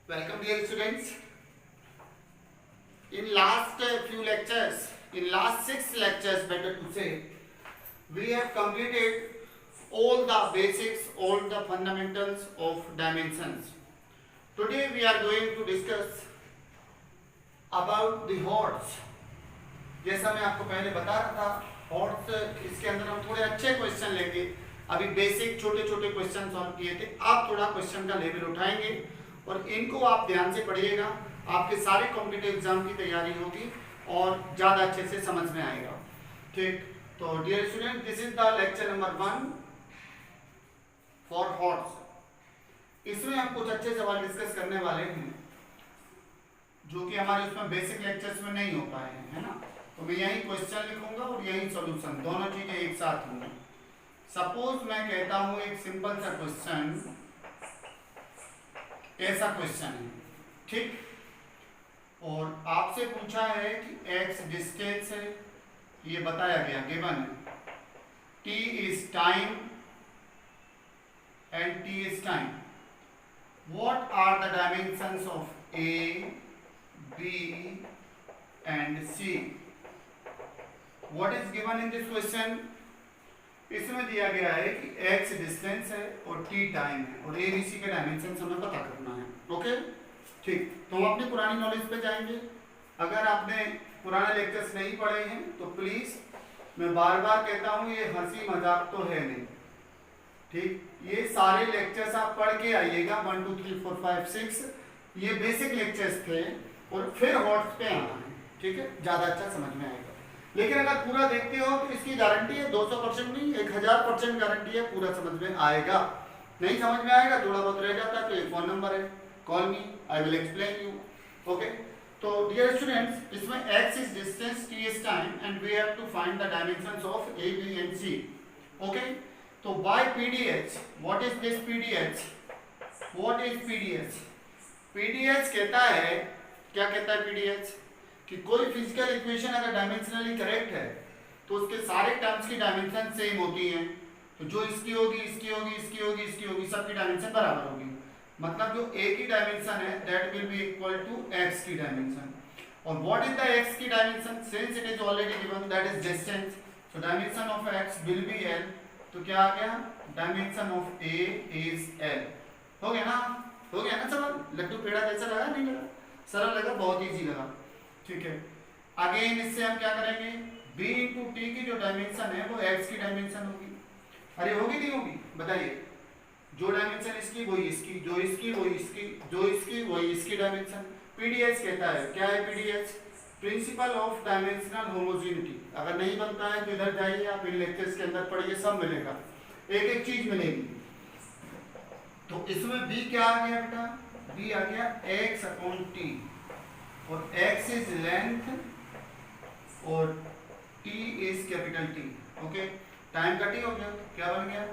Welcome dear students. In last few lectures, in last 6 lectures better to say, we have completed all the basics, all the fundamentals of dimensions. Today we are going to discuss about the hordes. जैसा मैं आपको पहले बता रहा था, hordes इसके अंदर हम थोड़े अच्छे क्वेश्चन लेंगे. अभी बेसिक छोटे छोटे क्वेश्चन सॉल्व किए थे, आप थोड़ा क्वेश्चन का लेवल उठाएंगे और इनको आप ध्यान से पढ़िएगा. आपके सारे कॉम्पिटिटिव एग्जाम की तैयारी होगी और ज़्यादा अच्छे से समझ में आएगा. ठीक, तो dear student, this is the lecture number 1 for हॉर्स. इसमें हम कुछ अच्छे सवाल डिस्कस करने वाले हैं जो कि हमारे उसमें बेसिक लेक्चर्स में नहीं हो पाए हैं, है ना. तो मैं यही क्वेश्चन लिखूंगा और यही सॉल्यूशन, दोनों चीजें एक साथ होंगी. सपोज मैं कहता हूं एक सिंपल सा क्वेश्चन, ऐसा क्वेश्चन है, ठीक, और आपसे पूछा है कि x डिस्टेंस है, ये बताया गया, गिवन है, t is time and t is time. What are the dimensions of a, b and c? What is given in this question? इसमें दिया गया है कि x डिस्टेंस है और t टाइम है और a b c के डायमेंशन हमें पता करना है. ओके, ठीक. तो हम अपनी पुरानी नॉलेज पे जाएंगे. अगर आपने पुराने लेक्चर्स नहीं पढ़े हैं तो प्लीज, मैं बार बार कहता हूं, ये हंसी मजाक तो है नहीं. ठीक, ये सारे लेक्चर्स आप पढ़ के आइएगा. 1 2 3 4 5 6 ये बेसिक लेक्चर्स थे और फिर हॉट्स पे आना है. ठीक है, ज्यादा अच्छा समझ में आएगा. लेकिन अगर पूरा देखते हो तो इसकी गारंटी है 200% नहीं, 1000% गारंटी है, पूरा समझ में आएगा. नहीं समझ में आएगा, थोड़ा बहुत रह जाता तो एक फोन नंबर है, call me, I will explain you. Okay, तो डियर स्टूडेंट्स, इसमें x is distance, t is time and we have to find the dimensions of a, b and c. Okay, तो by pdh, what is this pdh? What is pdh? pdh कहता है, क्या कहता है pdh? कि कोई physical equation अगर dimensionally correct है तो उसके सारे टर्म्स की डायमेंशन सेम होती हैं. तो जो इसकी होगी, इसकी होगी, इसकी होगी, इसकी होगी, सबकी डायमेंशन बराबर होगी. मतलब जो a की डायमेंशन है that will be equal to x की डायमेंशन. और व्हाट इज द x की dimension? Since it is already given, that is distance, so dimension of x will be l. तो क्या आ गया? Dimension of a is l. हो गया ना? हो गया ना सवाल? लड्डू पेड़ा जैसा लगा? नहीं लगा? सरल लगा? बहुत इजी लगा. ठीक है, अगेन इससे हम क्या करेंगे, b इंटू टी की जो डायमेंशन है वो x की डायमेंशन होगी. अरे होगी नहीं होगी? बताइए. जो डायमेंशन इसकी वही इसकी, जो इसकी वही इसकी, जो इसकी वही इसकी डायमेंशन. पीडीएच कहता है, क्या है PDH? Principle of dimensional homogeneity. अगर नहीं बनता है तो इधर जाइए, आप इन लेक्चर्स के अंदर पढ़िए, सब मिलेगा, एक एक चीज मिलेगी. तो इसमें b क्या आ गया बेटा? b आ गया x अपॉन t, और x इज लेंथ और t is capital T. Okay, time का t हो गया, क्या बन गया?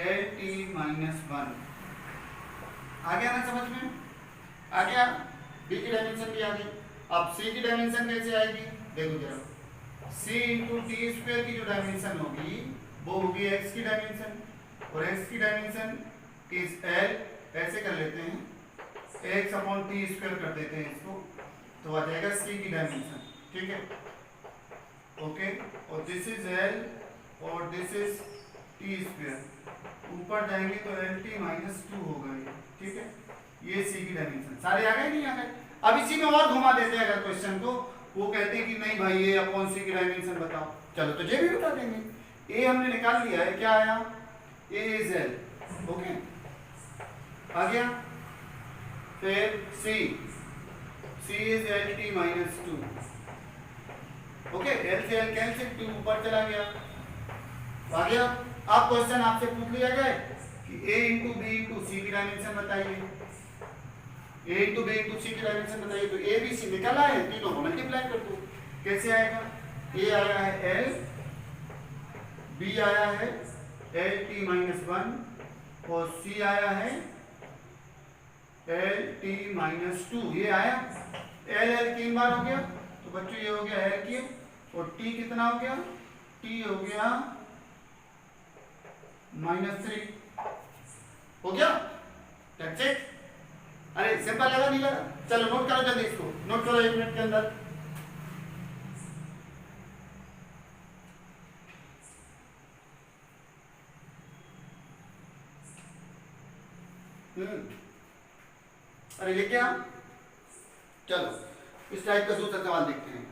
LT minus 1. आ गया ना समझ में? आ गया. b की डायमेंशन भी आ गई. अब c की डायमेंशन कैसे आएगी? देखो जरा, c इंटू टी स्क्वायर की जो डायमेंशन होगी वो होगी x की डायमेंशन, और x की डायमेंशन इज l. ऐसे कर लेते हैं, x अपॉन टी स्क्वायर कर देते हैं इसको, तो आ जाएगा c की डायमेंशन. ठीक है, ओके, और दिस इज l और दिस इज टी स्क्वायर. ऊपर जाएंगे तो LT माइनस 2 होगा ये. ठीक है, ये c की डायमेंशन. सारे आ गए नहीं आ गए? अब इसी में और घुमा देते हैं अगर क्वेश्चन को. वो कहते हैं कि नहीं भाई ये अपॉन c की डायमेंशन बताओ. चलो तो ये भी बता देंगे. a हमने निकाल लिया है, क्या आया? a is l. ओके, आ गया. फिर c is LT minus 2. Okay, l से l कैंसिल, 2 ऊपर चला गया, आ गया. अब क्वेश्चन आपसे पूछ लिया जाए कि a इंटू बी इंटू सी की डायमेंशन बताइए. a इंटू बी इंटू सी की डायमेंशन बताइए. तो a b c निकल आए, तीनों को मल्टीप्लाई कर दो. कैसे आएगा? a आया है l, b आया है LT माइनस 1 और c आया है LT माइनस 2. ये आया. l 3 बार हो गया, तो बच्चों ये हो गया l क्यूब, और t कितना हो गया? t हो गया -3. हो गया? That's it. अरे सिंपल लगा नहीं लगा? चलो नोट करो जल्दी, इसको नोट करो 1 मिनट के अंदर। अरे ये क्या, चलो इस टाइप का दूसरा सवाल देखते हैं।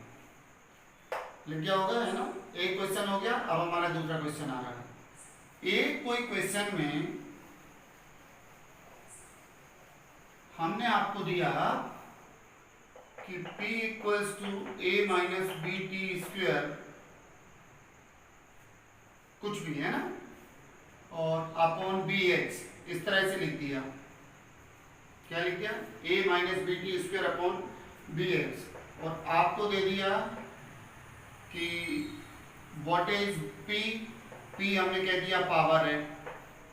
लिख गया होगा है ना, एक क्वेश्चन हो गया, अब हमारा दूसरा क्वेश्चन आ रहा है। एक कोई क्वेश्चन में हमने आपको दिया कि P equals to a minus B T square, कुछ भी है ना, और अपॉन बी एच, इस तरह से लिख दिया। क्या लिख दिया? a minus B T square upon B H, और आपको दे दिया कि व्हाट इज p, p हमने कह दिया पावर है,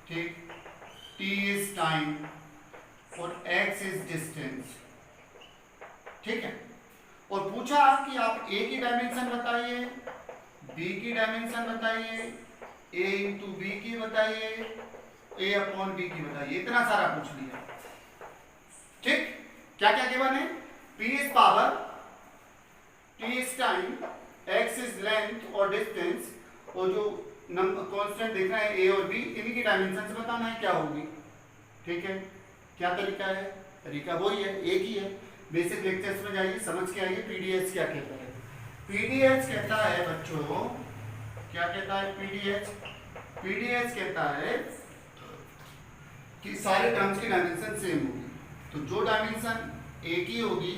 ठीक, t इज टाइम और x इज डिस्टेंस, ठीक है। और पूछा कि आप a की डायमेंशन बताइए, b की डायमेंशन बताइए, a इंटू बी की बताइए, a अपॉन बी की बताइए, इतना सारा पूछ लिया, ठीक। क्या क्या गिवन है? p is power, t is time, x is length और डिस्टेंस, और जो नंबर कांस्टेंट देख रहे हैं a और b, इन्हीं की डायमेंशन से बताना है क्या होगी, ठीक है। क्या तरीका है? तरीका वही है, एक ही है। बेसिक लेक्चर्स में जाइए, समझ के आइए पीडीएच क्या कहता है। पीडीएच कहता है बच्चों, क्या कहता है पीडीएच? पीडीएच कहता है कि सारे टर्म्स की डायमेंशन सेम होगी, तो जो डायमेंशन एक ही होगी,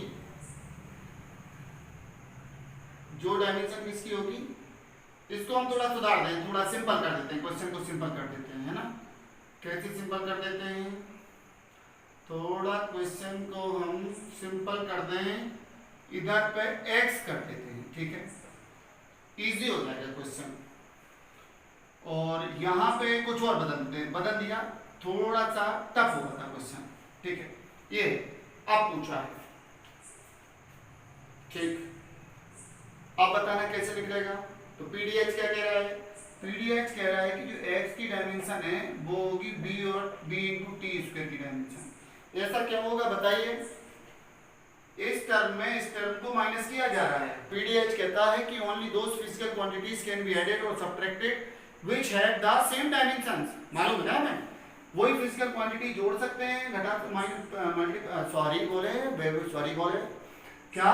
जो डायमेंशन किसकी होगी, इसको हम थोड़ा सुधार दें, थोड़ा सिंपल कर देते हैं, क्वेश्चन को सिंपल कर देते हैं, है ना। कैसे सिंपल कर देते हैं? थोड़ा क्वेश्चन को हम सिंपल कर दें, इधर पे x कर देते हैं, ठीक है, इजी हो जाएगा क्वेश्चन। और यहाँ पे कुछ और बदल दिया, थोड़ा सा टफ होगा था क्वेश्चन, ठीक है। ये अब पूछा है, ठीक, अब बताना कैसे निकलेगा। तो पीडीएच क्या कह रहा है? पीडीएच कह रहा है कि जो x की डायमेंशन है वो होगी b और b इंटू टी स्क्वायर की डायमेंशन। ऐसा क्या होगा बताइए? इस टर्म में इस टर्म को माइनस किया जा रहा है। पीडीएच कहता है कि only those physical quantities can be added और subtracted which have the same dimensions. मालूम है हमें, वही फिजिकल क्वांटिटी जोड़ सकते हैं, घटा सॉरी बोले क्या,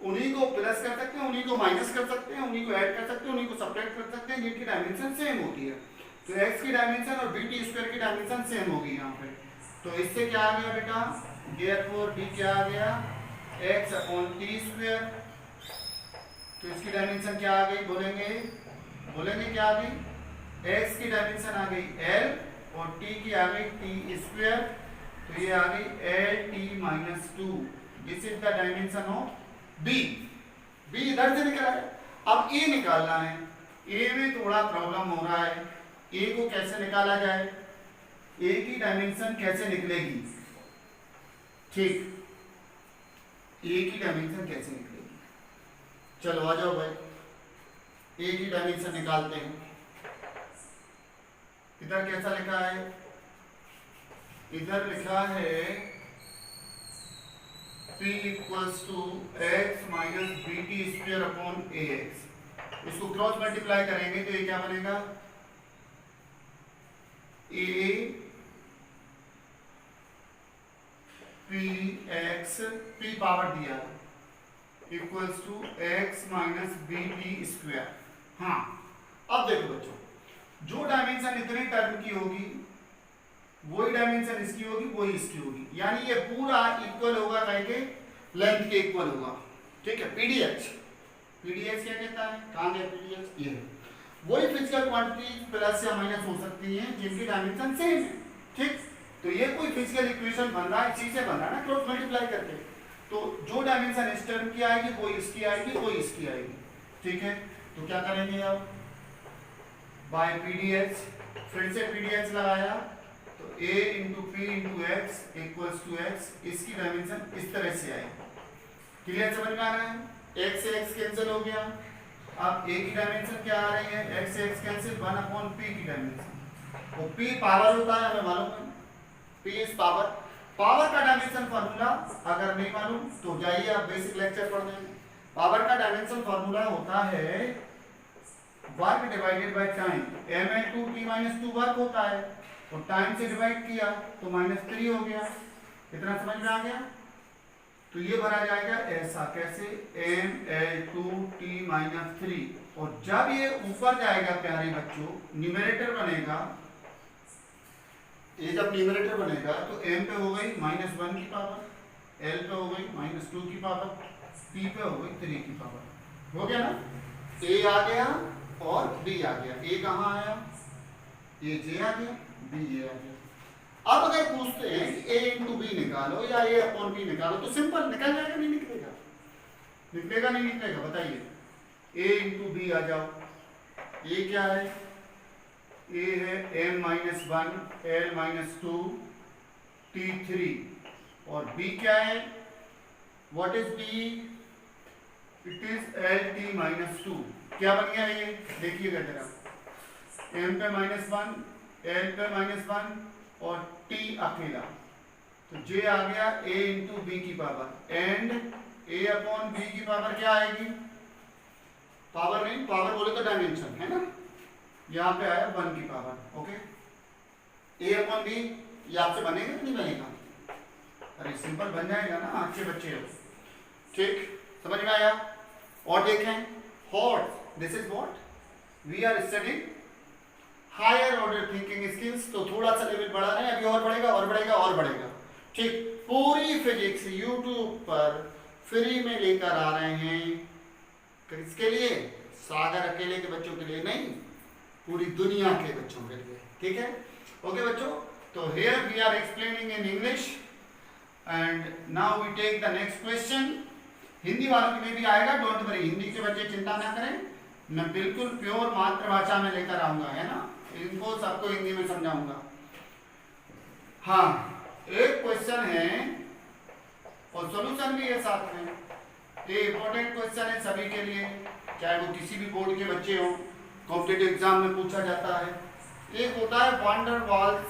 उन्हीं को प्लस कर सकते हैं, उन्हीं को माइनस कर सकते हैं, उन्हीं को ऐड कर सकते हैं, उन्हीं को सबट्रैक्ट कर सकते हैं, जिनकी डायमेंशन सेम होती है। तो x की डायमेंशन और बी टी स्क्वायर की डायमेंशन सेम होगी यहाँ पे। तो इससे क्या आ गया बेटा? देयरफॉर d क्या आ गया? x upon T square. तो इसकी डायमेंशन क्या आ गई? बोलेंगे क्या आ गई? x की डायमेंशन आ गई l और t की आ गई टी स्क्वायर, तो ये आ गई l t minus 2। This is the dimension of b। b इधर से निकला है, अब a निकालना है। a में थोड़ा प्रॉब्लम हो रहा है, a को कैसे निकाला जाए, a की डायमेंशन कैसे निकलेगी, ठीक, a की डायमेंशन कैसे निकलेगी। चलो आ जाओ भाई, a की डायमेंशन निकालते हैं। इधर कैसा लिखा है? इधर लिखा है p equals to x minus B T square upon A X. इसको क्रॉस मल्टीप्लाई करेंगे तो ये क्या बनेगा? a p x, p power दिया, equals to x minus B T square. हाँ, अब देखो बच्चों, जो डायमेंशन इतने टर्म की होगी वही डायमेंशन इसकी होगी, वही इसकी होगी, यानी ये पूरा इक्वल होगा, कहेंगे लेंथ के इक्वल होगा, ठीक है। पीडीएच क्या कहता है? कहां गया पीडीएच? ये वही फिजिकल क्वांटिटी प्लस या माइनस हो सकती हैं जिनकी डायमेंशन सेम है, ठीक। तो ये कोई फिजिकल इक्वेशन बन रहा है, इसी से बन रहा है ना, क्रॉस मल्टीप्लाई करके। तो जो डायमेंशन इस टर्म की आएगी वो इसकी आएगी, वो इसकी आएगी, ठीक है। तो क्या करेंगे अब? बाय पीडीएच, फिर से पीडीएच लगाया तो a into P into X equals to X, इसकी डायमेंशन इस तरह से आएगी। क्लियर समझ में आ रहा है? x से x कैंसिल हो गया, अब a की डायमेंशन क्या आ रही है? x से x कैंसिल, 1 अपॉन p की डायमेंशन। वो p पावर होता है, हमें मालूम है, p इज पावर, पावर का डायमेंशन फार्मूला अगर नहीं मालूम तो जाइए आप बेसिक लेक्चर पढ़ने में। पावर का डायमेंशन फार्मूला होता है work divided by time. ml2t-2 work होता है तो टाइम से डिवाइड किया तो -3 हो गया। कितना समझ में आ गया? तो ये भरा जाएगा ऐसा, कैसे? ml2t-3। और जब ये ऊपर जाएगा प्यारे बच्चों, न्यूमरेटर बनेगा, ये जब न्यूमरेटर बनेगा तो m पे हो गई -1 की पावर, l पे हो गई -2 की पावर, p पे हो गई 3 की पावर। हो गया ना? a आ गया और b आ गया। a कहाँ आया? a j आ गया, b a आ गया। अब अगर पूछते हैं कि a इंटू बी निकालो या a अपॉन b निकालो तो सिंपल निकल जाएगा, नहीं निकलेगा? निकलेगा नहीं निकलेगा? बताइए। a इंटू बी आ जाओ। a क्या है? a है m-1 l-2 t3 और b क्या है? What is b? It is lt-2। क्या बन गया ये? देखिएगा जरा, m पे -1 l पे -1 और t अकेला, तो j आ गया a इंटू बी की power and a upon b की पावर क्या आएगी? पावर नहीं, पावर बोले तो डायमेंशन है ना, यहाँ पे आया 1 की power. Okay, a upon b ये आपसे बनेगा कि नहीं बनेगा? अरे सिंपल बन जाएगा ना, अच्छे बच्चे हो। ठीक, समझ में आया? और देखें, what this is what we are studying higher order thinking skills. तो थोड़ा सा लेवल बढ़ा रहे हैं, अभी और बढ़ेगा और बढ़ेगा और बढ़ेगा। ठीक, पूरी फिजिक्स यूट्यूब पर फ्री में लेकर आ रहे हैं। किसके लिए? सागर अकेले के बच्चों के लिए नहीं, पूरी दुनिया के बच्चों के लिए। ठीक है? ओके बच्चों, तो here we are explaining in English and now we take the next question. Hindi वालों के लिए भी आएगा, डोंट वरी, हिंदी के बच्चे चिंता ना करें, मैं बिल्कुल प्योर मातृभाषा में लेकर आऊंगा, है ना, इनको सबको हिंदी में समझाऊंगा। हाँ, एक क्वेश्चन है और सॉल्यूशन भी है साथ में। ये इंपॉर्टेंट क्वेश्चन है सभी के लिए, चाहे वो किसी भी बोर्ड के बच्चे हो, कॉम्पिटिटिव एग्जाम में पूछा जाता है। एक होता है वांडर वॉल्स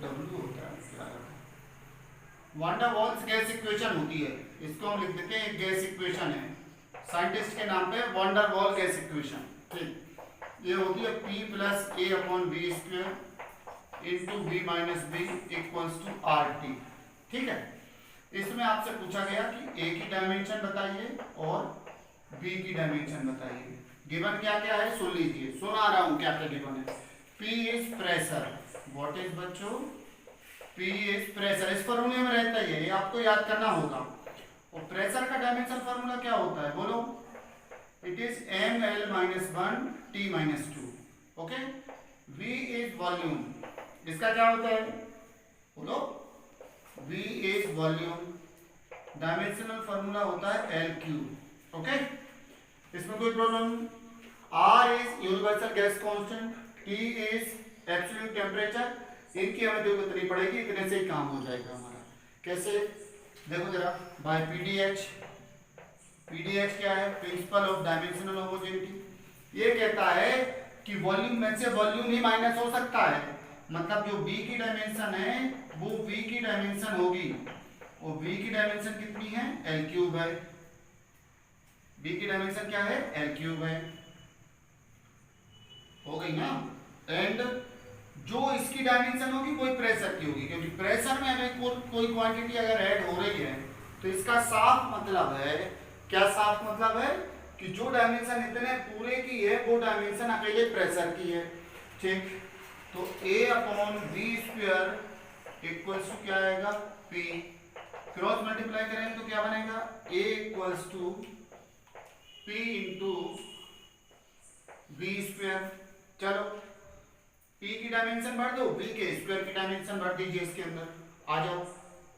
डब्ल्यू होता है क्या? वांडर वॉल्स गैस इक्वेशन होती है, इसको हम लिख देते हैं गैस इक्वेशन है, साइंटिस्ट के नाम पे वांडर वॉल गैस इक्वेशन। ठीक, ये होती है p plus a upon b square into b minus b equals to RT। ठीक है, इसमें आपसे पूछा गया कि a की डायमेंशन बताइए और b की डायमेंशन बताइए। गिवन क्या क्या है सुन लीजिए, सुना रहा हूं क्या क्या गिवन है। p is pressure, what is बच्चों? p इज प्रेशर, इस फॉर्मूले में रहता है ये आपको याद करना होगा। और प्रेशर का डायमेंशन फार्मूला क्या होता है बोलो? It is ml-1 t-2। Okay, v is volume, इसका क्या होता है बोलो? v is volume, dimensional formula होता है L3। ओके, इसमें कोई problem? R is universal gas constant, T is absolute temperature. इनकी हमें जरूरत नहीं पड़ेगी, इतने से ही काम हो जाएगा हमारा। कैसे? देखो जरा, बाय पीडीएच। पीडीएच क्या है? Principal of dimensional homogeneity. ये कहता है कि वॉल्यूम में से वॉल्यूम ही माइनस हो सकता है, मतलब जो b की डायमेंशन है वो v की डायमेंशन होगी, और v की डायमेंशन कितनी है? L3 है। b की डायमेंशन क्या है? L3 है। हो गई ना? एंड जो इसकी डायमेंशन होगी वही प्रेशर की होगी, क्योंकि प्रेशर में हमें कोई क्वांटिटी अगर ऐड हो रही है तो इसका साफ मतलब है, क्या साफ मतलब है? कि जो डायमेंशन इतने पूरे की है वो डायमेंशन अकेले प्रेशर की है। ठीक, तो a upon b square equals to क्या आएगा? p। क्रॉस मल्टीप्लाई करेंगे तो क्या बनेगा? a equals to p into b square. चलो, p की डायमेंशन भर दो, b के स्क्वायर की डायमेंशन भर दीजिए इसके अंदर। आ जाओ,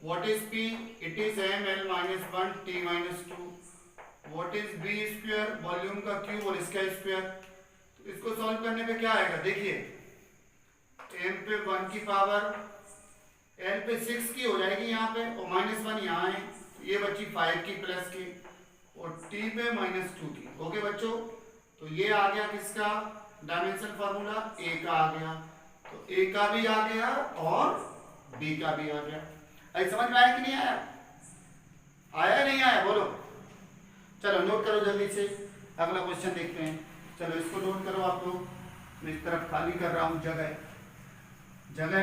what is p? It is ml-1 t-2। What is b square? Volume का क्यूब और इसका स्क्वायर। तो इसको सॉल्व करने पे क्या आएगा? देखिए, m पे 1 की पावर, l पे 6 की हो जाएगी यहाँ पे, और -1 यहाँ है, ये बची 5 की प्लस की, और t पे -2 की। ओके बच्चों, तो ये आ गया किसका डायमेंशन फार्मूला, ए का आ गया, तो ए का भी आ गया और बी का भी आ गया। अरे समझ में आया कि नहीं आया, आया नहीं आया बोलो। चलो नोट करो जल्दी से, अगला क्वेश्चन देखते हैं। चलो इसको नोट करो आप लोग, मैं इस तरफ खाली कर रहा हूँ, जगह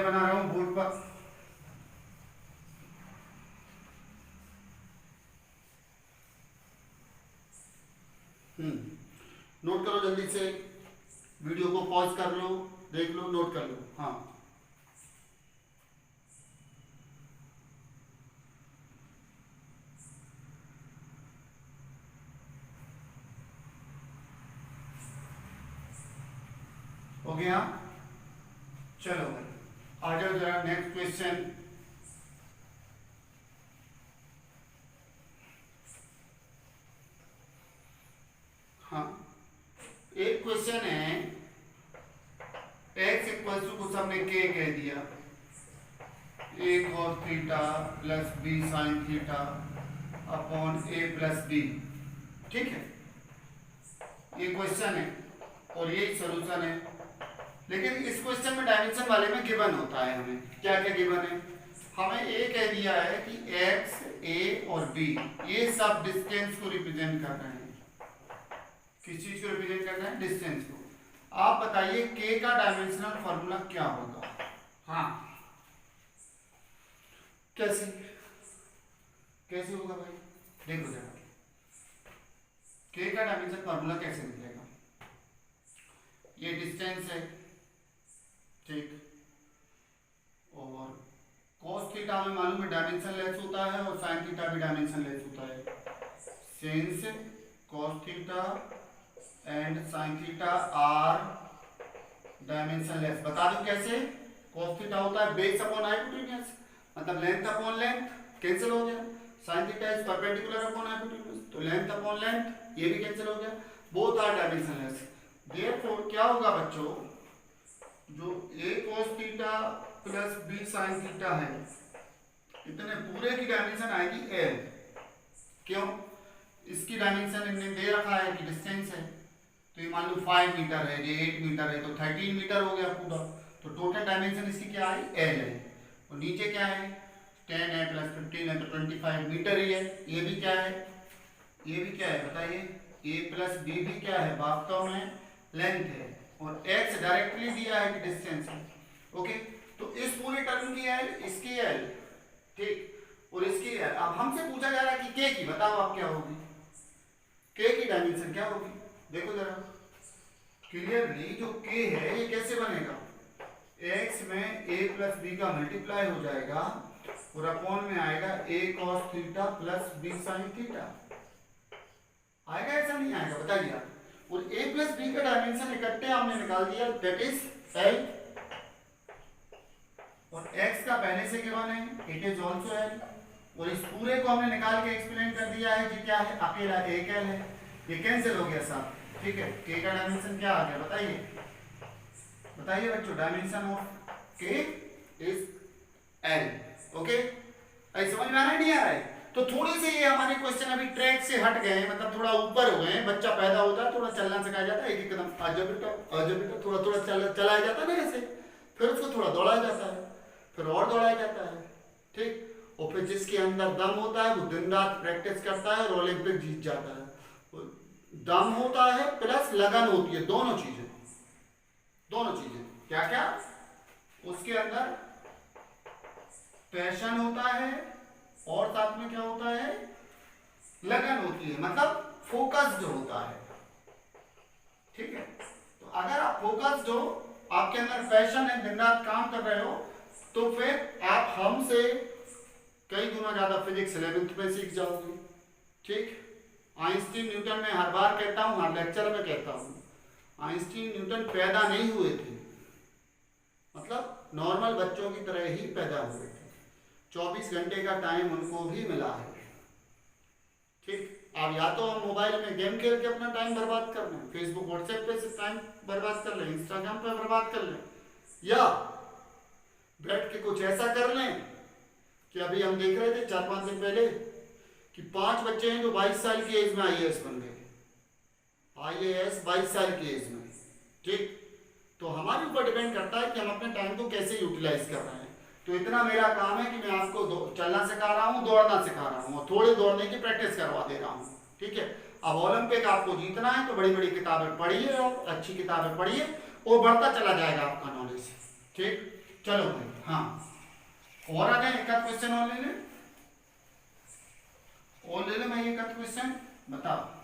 बना रहा हूँ बोर्ड पर। नोट करो जल्दी से, वीडियो को पॉज कर लो, देख लो, नोट कर लो। हाँ हो गया। चलो आ जाओ जरा नेक्स्ट क्वेश्चन। हाँ एक क्वेश्चन है, x इक्वल टू कुछ हमने k कह दिया, a cos theta plus b sin theta upon a plus b, ठीक है, ये क्वेश्चन है और यही सॉल्यूशन है। लेकिन इस क्वेश्चन में डायमेंशन वाले में गिवन होता है, हमें क्या क्या गिवन है, हमें a कह दिया है कि x, a और b ये सब डिस्टेंस को रिप्रेजेंट कर रहे हैं। किस चीज को रिप्रेजेंट करना है, डिस्टेंस को। आप बताइए k का डायमेंशनल फॉर्मूला क्या होगा। हाँ कैसे कैसे होगा भाई, देखो जरा k का डायमेंशन फॉर्मूला कैसे मिलेगा। ये डिस्टेंस है, ठीक, और cos थीटा हमें मालूम है डायमेंशन लेस होता है और sin थीटा भी डायमेंशन लेस होता है। Since cos theta and sin theta are dimensionless, बता दो कैसे। cos थीटा होता है बेस अपॉन हाइपोटेन्यूज, मतलब लेंथ अपॉन लेंथ कैंसिल हो गया। sin theta is perpendicular upon hypotenuse, तो लेंथ अपॉन लेंथ ये भी कैंसिल हो गया, both are dimensionless. Therefore क्या होगा बच्चों, जो a cos theta plus b sin theta है, इतने पूरे की डायमेंशन आएगी l। क्यों, इसकी डायमेंशन इन्होंने दे रखा है कि डिस्टेंस है, तो ये मान लो 5 मीटर है, ये 8 मीटर है, तो 13 मीटर हो गया पूरा। तो टोटल डायमेंशन इसकी क्या है, l है। और नीचे क्या है, 10 है प्लस 15 है, तो 25 मीटर ही है। ये भी क्या है, ये भी क्या है बताइए, a प्लस b भी क्या है, वास्तव में लेंथ है, और x डायरेक्टली दिया है कि डिस्टेंस है। ओके, तो इस पूरे टर्म की l, इसकी l, ठीक, और इसकी l। अब हमसे पूछा जा रहा है कि k की, बताओ आप क्या होगी, k की डायमेंशन क्या होगी। देखो जरा क्लियरली, जो k है ये कैसे बनेगा, x में a प्लस b का मल्टीप्लाई हो जाएगा और अपॉन में आएगा a cos theta plus b sin theta. आएगा ऐसा नहीं आएगा, बताइए आप। और a प्लस b का डायमेंशन इकट्ठे हमने निकाल दिया, दैट इज l, और x का पहले से गिवन है, इट इज आल्सो l, और इस पूरे को हमने निकाल के एक्सप्लेन कर दिया है कि क्या है, अकेला एक l है, ये कैंसिल हो गया साहब, ठीक है। k का डायमेंशन क्या आ गया बताइए, बताइए बच्चों, dimension of k is l। Okay, ऐसे समझ में आ रहा है नहीं आ रहा है। तो थोड़ी सी ये हमारे क्वेश्चन अभी ट्रैक से हट गए हैं, मतलब थोड़ा ऊपर हो गए हैं। बच्चा पैदा होता है, थोड़ा चलना सिखाया जाता है, एक एक कदम आजा बेटा थोड़ा थोड़ा चलाया जाता है ना ऐसे, फिर उसको थोड़ा दौड़ाया जाता है, फिर और दौड़ाया जाता है, ठीक। और फिर जिसके अंदर दम होता है वो दिन रात प्रैक्टिस करता है और ओलंपिक जीत जाता है। दम होता है प्लस लगन होती है, दोनों चीजें क्या क्या, उसके अंदर पैशन होता है और साथ में क्या होता है, लगन होती है, मतलब फोकस्ड होता है, ठीक है। तो अगर आप फोकस्ड हो, आपके अंदर पैशन है, दिन रात काम कर रहे हो, तो फिर आप हमसे कई गुना ज्यादा फिजिक्स 11th में सीख जाओगे, ठीक। आइंस्टीन न्यूटन में हर बार कहता हूं, हर लेक्चर में कहता हूं, आइंस्टीन न्यूटन पैदा नहीं हुए थे, मतलब नॉर्मल बच्चों की तरह ही पैदा हुए थे। 24 घंटे का टाइम उनको भी मिला है, ठीक। अब या तो हम मोबाइल में गेम खेल के अपना टाइम बर्बाद कर लें, फेसबुक व्हाट्सएप पे से टाइम बर्बाद कर लें, इंस्टाग्राम पे बर्बाद कर लें, या बैठ के कुछ ऐसा कर लें कि अभी हम देख रहे थे 4-5 दिन पहले कि 5 बच्चे हैं जो 22 साल की एज में IAS बन गए। IAS 22 साल की एज में, ठीक। तो हमारे ऊपर डिपेंड करता है कि हम अपने टाइम को कैसे यूटिलाइज कर रहे हैं। तो इतना मेरा काम है कि मैं आपको चलना सिखा रहा हूँ, दौड़ना सिखा रहा हूँ और थोड़े दौड़ने की प्रैक्टिस करवा दे रहा हूँ, ठीक है। अब ओलंपिक आपको जीतना है तो बड़ी बड़ी किताबें पढ़िए और अच्छी किताबें पढ़िए और बढ़ता चला जाएगा आपका नॉलेज, ठीक। चलो भाई, हाँ और आ जाए, एक आध क्वेश्चन और ले ले, मैं एक आध क्वेश्चन बताओ।